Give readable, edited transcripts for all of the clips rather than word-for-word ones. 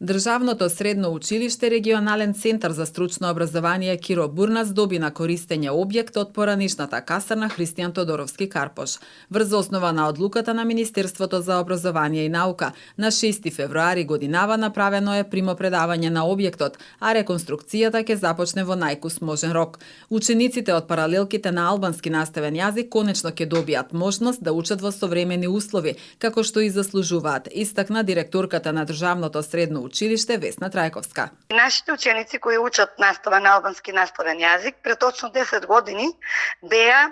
Државното средно училиште регионален центар за стручно образование Киро Бурнас доби на користење објект од поранишната касарна Христијан Тодоровски Карпош. Врз основа на одлуката на Министерството за образование и наука, на 6 февруари годинава направено е примопредавање на објектот, а реконструкцијата ќе започне во најкусможен рок. Учениците од паралелките на албански наставен јазик конечно ќе добијат можност да учат во современи услови, како што и заслужуваат, истакна директорката на Државното средно училиште Весна Трајковска. Нашите ученици кои учат настава на албански наставен јазик пред точно 10 години беа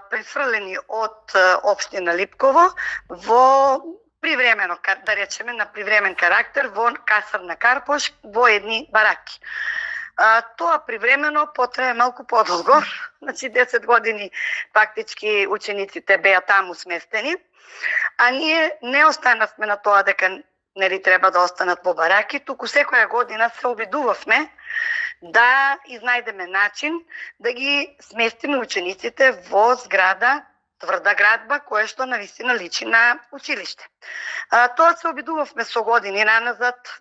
префрлени од општина Липково во привремено, да речеме, на привремен карактер во касарна Карпош во едни бараки. Тоа привремено потрае малку подолго, значи 10 години фактички учениците беа таму сместени, а ние не останавме на тоа дека нели треба да останат во бараки, туку секоја година се обидувавме да изнајдеме начин да ги сместиме учениците во зграда, тврда градба, која што навистина личи на училиште. Тоа се обидувавме со години наназад,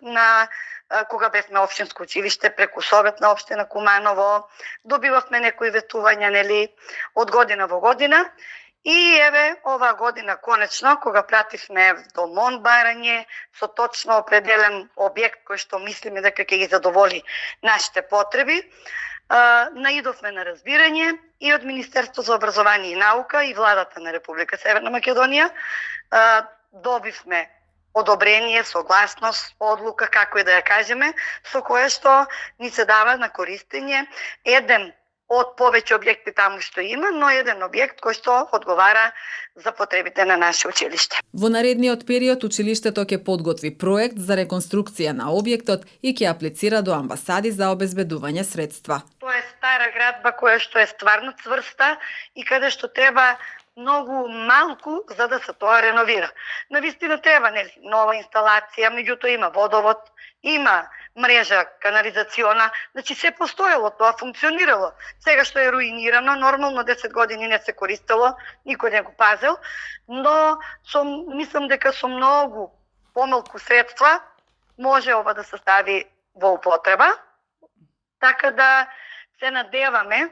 кога бевме општинско училиште преку Советна општина Куманово, добивавме некои ветувања нели од година во година. И еве, оваа година конечно, кога пративме до МОН барање со точно определен објект кој што мислиме дека ќе ги задоволи нашите потреби, наидовме на разбирање и од Министерство за образование и наука и владата на Република Северна Македонија. Добивме одобрение, согласност, одлука, како и да ја кажеме, со која што ни се дава на користење еден од повеќе објекти таму што има, но еден објект кој што одговара за потребите на наше училиште. Во наредниот период училиштето ќе подготви проект за реконструкција на објектот и ќе аплицира до амбасади за обезбедување средства. Тоа е стара градба која што е стварно цврста и каде што треба многу малку за да се тоа реновира. Навистина треба нова инсталација, меѓутоа има водовод, има мрежа канализациона, значи се постоело, тоа функционирало. Сега што е руинирано, нормално 10 години не се користело, никој не го пазел, но мислам дека со многу помалку средства може ова да се стави во употреба. Така да се надеваме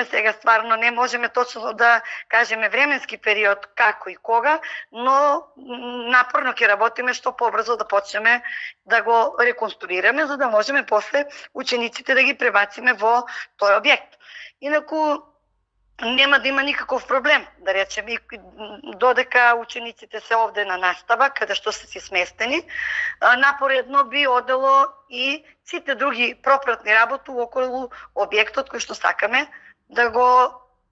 сега, стварно не можеме точно да кажеме временски период како и кога, но напорно ќе работиме што побрзо да почнеме да го реконструираме, за да можеме после учениците да ги пребациме во тој објект. Инаку нема да има никаков проблем, да речеме, додека учениците се овде на настава, каде што се си сместени, напоредно би одело и сите други пропратни работи околу објектот кој што сакаме да го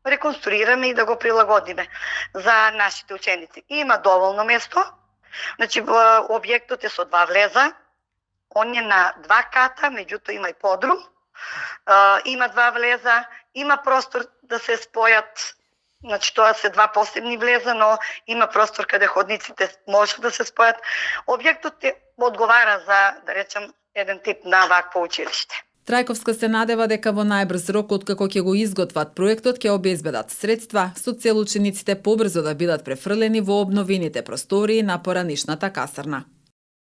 реконструираме и да го прилагодиме за нашите ученици. Има доволно место, значи објектот е со 2 влеза, он е на 2 ката, меѓутоа има и подрум, има 2 влеза, има простор да се спојат, значи тоа се 2 посебни влеза, но има простор каде ходниците може да се спојат. Објектот одговара за, да речем, еден тип на вакво училиште. Трајковска се надева дека во најбрз рок откако ќе го изготват проектот ќе обезбедат средства со цел учениците побрзо да бидат префрлени во обновените простории на поранишната касарна.